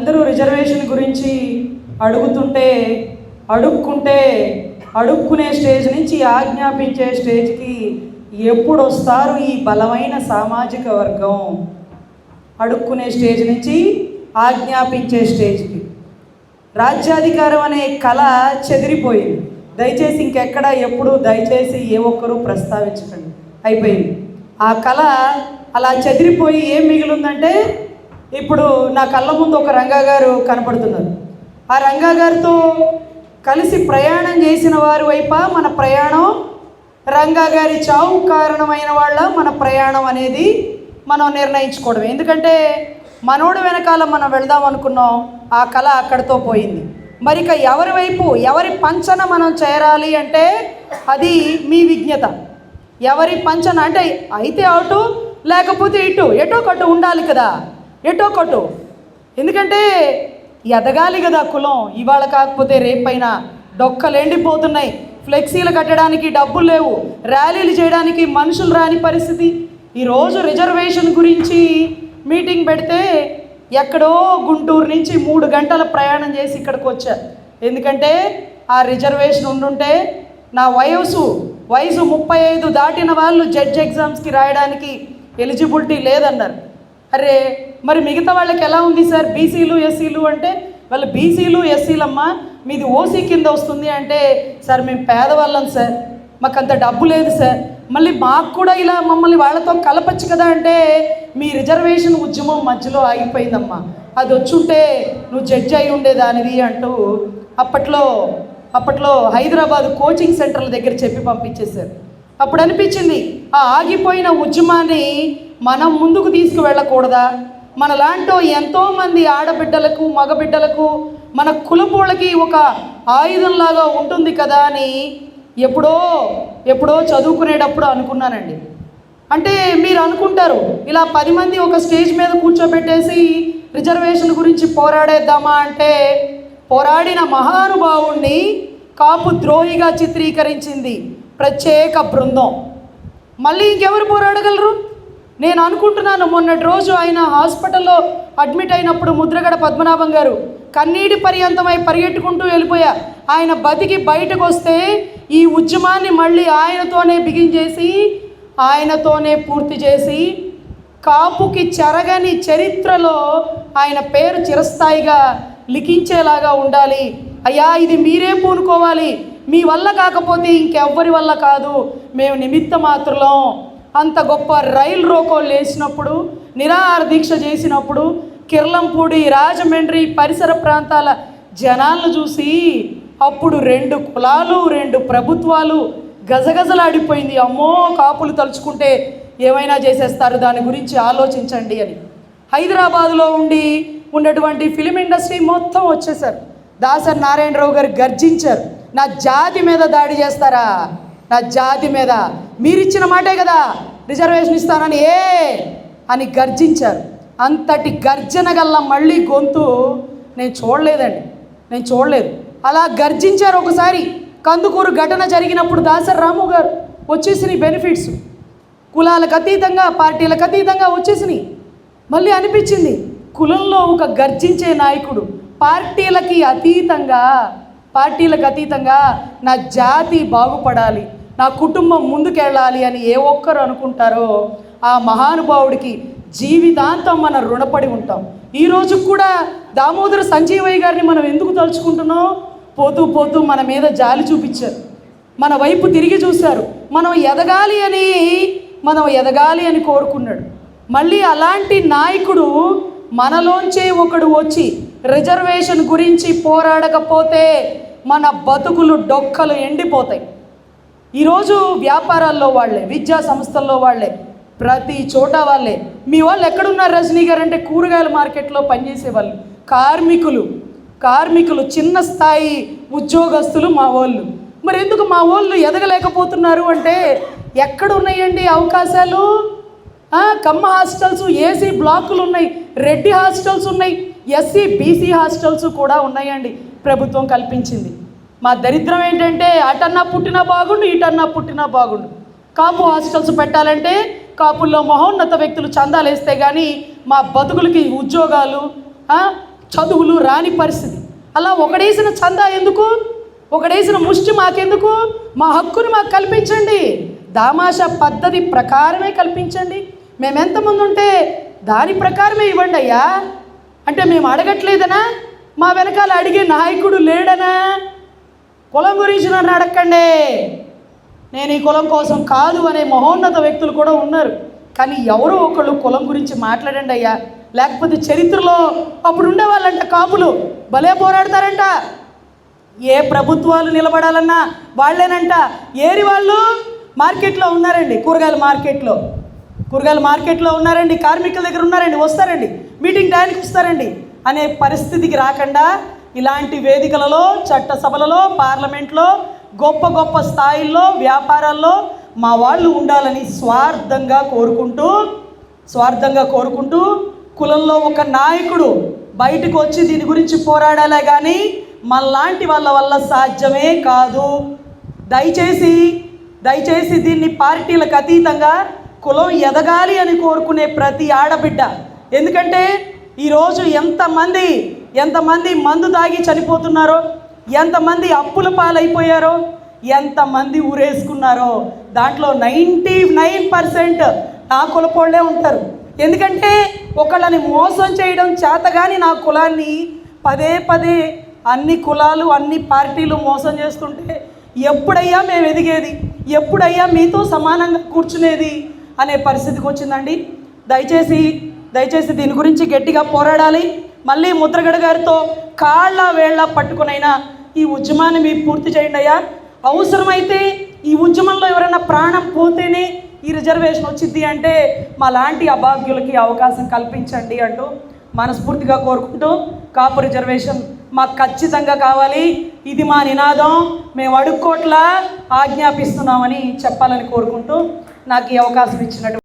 అందరూ రిజర్వేషన్ గురించి అడుక్కునే స్టేజ్ నుంచి ఆజ్ఞాపించే స్టేజ్కి ఎప్పుడు వస్తారు ఈ బలమైన సామాజిక వర్గం? అడుక్కునే స్టేజ్ నుంచి ఆజ్ఞాపించే స్టేజ్కి. రాజ్యాధికారం అనే కళ చెదిరిపోయింది. దయచేసి ఇంకెక్కడ ఎప్పుడు దయచేసి ఏ ఒక్కరూ ప్రస్తావించకండి, అయిపోయింది. ఆ కళ అలా చెదిరిపోయి ఏం మిగిలిందంటే, ఇప్పుడు నా కళ్ళ ముందు ఒక రంగా గారు కనపడుతున్నారు. ఆ రంగా గారితో కలిసి ప్రయాణం చేసిన వారి వైపా మన ప్రయాణం, రంగా గారి చావు కారణమైన వాళ్ళ మన ప్రయాణం అనేది మనం నిర్ణయించుకోవడం. ఎందుకంటే మనోడు వెనకాల మనం వెళదాం అనుకున్నాం, ఆ కళ అక్కడితో పోయింది. మరి ఇక ఎవరి వైపు, ఎవరి పంచన మనం చేరాలి అంటే అది మీ విజ్ఞత. ఎవరి పంచన అంటే అయితే అటు లేకపోతే ఇటు, ఎటో కట్టు ఉండాలి కదా, ఎటో కట్టు. ఎందుకంటే ఎదగాలి కదా కులం. ఇవాళ కాకపోతే రేపైనా డొక్కలు ఎండిపోతున్నాయి. ఫ్లెక్సీలు కట్టడానికి డబ్బులు లేవు, ర్యాలీలు చేయడానికి మనుషులు రాని పరిస్థితి. ఈరోజు రిజర్వేషన్ గురించి మీటింగ్ పెడితే ఎక్కడో గుంటూరు నుంచి 3 గంటల ప్రయాణం చేసి ఇక్కడికి వచ్చా. ఎందుకంటే ఆ రిజర్వేషన్ ఉండుంటే నా వయసు 35 దాటిన వాళ్ళు జడ్జ్ ఎగ్జామ్స్కి రాయడానికి ఎలిజిబిలిటీ లేదన్నారు. అరే మరి మిగతా వాళ్ళకి ఎలా ఉంది సార్? బీసీలు ఎస్సీలు అంటే వాళ్ళు బీసీలు ఎస్సీలమ్మా, మీది ఓసీ కింద వస్తుంది అంటే, సార్ మేము పేదవాళ్ళం సార్, మాకు అంత డబ్బు లేదు సార్, మళ్ళీ మాకు కూడా ఇలా మమ్మల్ని వాళ్ళతో కలపచ్చు కదా అంటే, మీ రిజర్వేషన్ ఉద్యమం మధ్యలో ఆగిపోయిందమ్మా, అది వచ్చుంటే నువ్వు జడ్జి అయి ఉండేదానివి అంటూ అప్పట్లో హైదరాబాద్ కోచింగ్ సెంటర్ల దగ్గర చెప్పి పంపించేశారు. అప్పుడు అనిపించింది, ఆ ఆగిపోయిన ఉద్యమాన్ని మనం ముందుకు తీసుకువెళ్ళకూడదా? మనలాంటి ఎంతోమంది ఆడబిడ్డలకు, మగబిడ్డలకు, మన కులపోళ్ళకి ఒక ఆయుధంలాగా ఉంటుంది కదా అని ఎప్పుడో చదువుకునేటప్పుడు అనుకున్నానండి. అంటే మీరు అనుకుంటారు, ఇలా 10 మంది ఒక స్టేజ్ మీద కూర్చోబెట్టేసి రిజర్వేషన్ గురించి పోరాడేద్దామా అంటే, పోరాడిన మహానుభావుణ్ణి కాపు ద్రోహిగా చిత్రీకరించింది ప్రత్యేక బృందం. మళ్ళీ ఇంకెవరు పోరాడగలరు? నేను అనుకుంటున్నాను, మొన్నటి రోజు ఆయన హాస్పిటల్లో అడ్మిట్ అయినప్పుడు ముద్రగడ పద్మనాభం గారు కన్నీటి పర్యంతమై పరిగెట్టుకుంటూ వెళ్ళిపోయా. ఆయన బతికి బయటకు వస్తే ఈ ఉద్యమాన్ని మళ్ళీ ఆయనతోనే బిగించేసి, ఆయనతోనే పూర్తి చేసి, కాపుకి చెరగని చరిత్రలో ఆయన పేరు చిరస్థాయిగా లిఖించేలాగా ఉండాలి. అయ్యా ఇది మీరే పూనుకోవాలి, మీ వల్ల కాకపోతే ఇంకెవ్వరి వల్ల కాదు, మేము నిమిత్త మాత్రులం. అంత గొప్ప రైలు రోకోలు వేసినప్పుడు, నిరాహార దీక్ష చేసినప్పుడు, కిర్లంపూడి, రాజమండ్రి పరిసర ప్రాంతాల జనాలను చూసి అప్పుడు 2 కులాలు, 2 ప్రభుత్వాలు గజగజలాడిపోయింది. అమ్మో కాపులు తలుచుకుంటే ఏమైనా చేసేస్తారు, దాని గురించి ఆలోచించండి అని. హైదరాబాదులో ఉన్నటువంటి ఫిలిం ఇండస్ట్రీ మొత్తం వచ్చేసారు. దాసరి నారాయణరావు గారు గర్జించారు, నా జాతి మీద దాడి చేస్తారా? నా జాతి మీద మీరిచ్చిన మాటే కదా రిజర్వేషన్ ఇస్తానని అని గర్జించారు. అంతటి గర్జన గల్ల మళ్ళీ గొంతు నేను చూడలేదు. అలా గర్జించారు. ఒకసారి కందుకూరు ఘటన జరిగినప్పుడు దాసరి రాము గారు వచ్చేసినాయి బెనిఫిట్స్, కులాలకు అతీతంగా, పార్టీలకు అతీతంగా వచ్చేసినాయి. మళ్ళీ అనిపించింది, కులంలో ఒక గర్జించే నాయకుడు, పార్టీలకు అతీతంగా నా జాతి బాగుపడాలి, నా కుటుంబం ముందుకెళ్ళాలి అని ఏ ఒక్కరు అనుకుంటారో ఆ మహానుభావుడికి జీవితాంతం మనం రుణపడి ఉంటాం. ఈరోజు కూడా దామోదర సంజీవయ్య గారిని మనం ఎందుకు తలుచుకుంటున్నాం? పోతూ మన మీద జాలి చూపించారు, మన వైపు తిరిగి చూశారు, మనం ఎదగాలి అని కోరుకున్నాడు. మళ్ళీ అలాంటి నాయకుడు మనలోంచే ఒకడు వచ్చి రిజర్వేషన్ గురించి పోరాడకపోతే మన బతుకులు డొక్కలు ఎండిపోతాయి. ఈరోజు వ్యాపారాల్లో వాళ్ళే, విద్యా సంస్థల్లో వాళ్ళే, ప్రతి చోట వాళ్ళే. మీ వాళ్ళు ఎక్కడున్నారు రజనీ గారు అంటే కూరగాయల మార్కెట్లో పనిచేసే వాళ్ళు, కార్మికులు, చిన్న స్థాయి ఉద్యోగస్తులు మా వాళ్ళు. మరి ఎందుకు మా వాళ్ళు ఎదగలేకపోతున్నారు అంటే, ఎక్కడున్నాయండి అవకాశాలు? కమ్మ హాస్టల్స్, ఏసీ బ్లాకులు ఉన్నాయి, రెడ్డి హాస్టల్స్ ఉన్నాయి, ఎస్సీ బీసీ హాస్టల్స్ కూడా ఉన్నాయండి, ప్రభుత్వం కల్పించింది. మా దరిద్రం ఏంటంటే, అటన్నా పుట్టినా బాగుండు, ఇటన్నా పుట్టినా బాగుండు. కాపు హాస్టల్స్ పెట్టాలంటే కాపుల్లో మహోన్నత వ్యక్తులు చందాలు వేస్తే కానీ మా బతుకులకి ఉద్యోగాలు, చదువులు రాని పరిస్థితి. అలా ఒకడేసిన చందా ఎందుకు, ఒకడేసిన ముష్టి మాకెందుకు? మా హక్కును మాకు కల్పించండి, దామాషా పద్ధతి ప్రకారమే కల్పించండి. మేము ఎంతమంది ఉంటే దాని ప్రకారమే ఇవ్వండి అయ్యా అంటే మేము అడగట్లేదనా? మా వెనకాల అడిగే నాయకుడు లేడనా? కులం గురించి నన్ను అడగండి, నేను ఈ కులం కోసం కాదు అనే మహోన్నత వ్యక్తులు కూడా ఉన్నారు. కానీ ఎవరో ఒకళ్ళు కులం గురించి మాట్లాడండి అయ్యా. లేకపోతే చరిత్రలో అప్పుడు ఉండేవాళ్ళంట కాపులు భలే పోరాడతారంట. ఏ ప్రభుత్వాలు నిలబడాలన్నా వాళ్ళేనంట. ఏరి వాళ్ళు మార్కెట్లో ఉన్నారండి, కూరగాయల మార్కెట్లో ఉన్నారండి, కార్మికుల దగ్గర ఉన్నారండి, వస్తారండి, మీటింగ్ టైంకి వస్తారండి అనే పరిస్థితికి రాకుండా ఇలాంటి వేదికలలో, చట్టసభలలో, పార్లమెంట్లో, గొప్ప గొప్ప స్థాయిల్లో, వ్యాపారాల్లో మా వాళ్ళు ఉండాలని స్వార్థంగా కోరుకుంటూ కులంలో ఒక నాయకుడు బయటకు వచ్చి దీని గురించి పోరాడాలే కానీ మనలాంటి వాళ్ళ వల్ల సాధ్యమే కాదు. దయచేసి దీన్ని పార్టీలకు అతీతంగా కులం ఎదగాలి అని కోరుకునే ప్రతి ఆడబిడ్డ, ఎందుకంటే ఈరోజు ఎంతమంది మందు తాగి చనిపోతున్నారో, ఎంతమంది అప్పుల పాలైపోయారో, ఎంతమంది ఊరేసుకున్నారో దాంట్లో 99% నా కులపోళ్ళే ఉంటారు. ఎందుకంటే ఒకళ్ళని మోసం చేయడం చేతగాని నా కులాన్ని పదే అన్ని కులాలు, అన్ని పార్టీలు మోసం చేస్తుంటే ఎప్పుడయ్యా మేము ఎదిగేది, ఎప్పుడయ్యా మీతో సమానంగా కూర్చునేది అనే పరిస్థితికి వచ్చిందండి. దయచేసి దీని గురించి గట్టిగా పోరాడాలి. మళ్ళీ ముద్రగడ గారితో కాళ్ళ వేళ్ళ పట్టుకునైనా ఈ ఉద్యమాన్ని మీరు పూర్తి చేయండి అయ్యా. అవసరమైతే ఈ ఉద్యమంలో ఎవరైనా ప్రాణం పోతేనే ఈ రిజర్వేషన్ వచ్చింది అంటే మా లాంటి అభాగ్యులకి అవకాశం కల్పించండి అంటూ మనస్ఫూర్తిగా కోరుకుంటూ, కాపు రిజర్వేషన్ మాకు ఖచ్చితంగా కావాలి, ఇది మా నినాదం, మేము అడుక్కోట్లా ఆజ్ఞాపిస్తున్నామని చెప్పాలని కోరుకుంటూ నాకు ఈ అవకాశం ఇచ్చినట్టు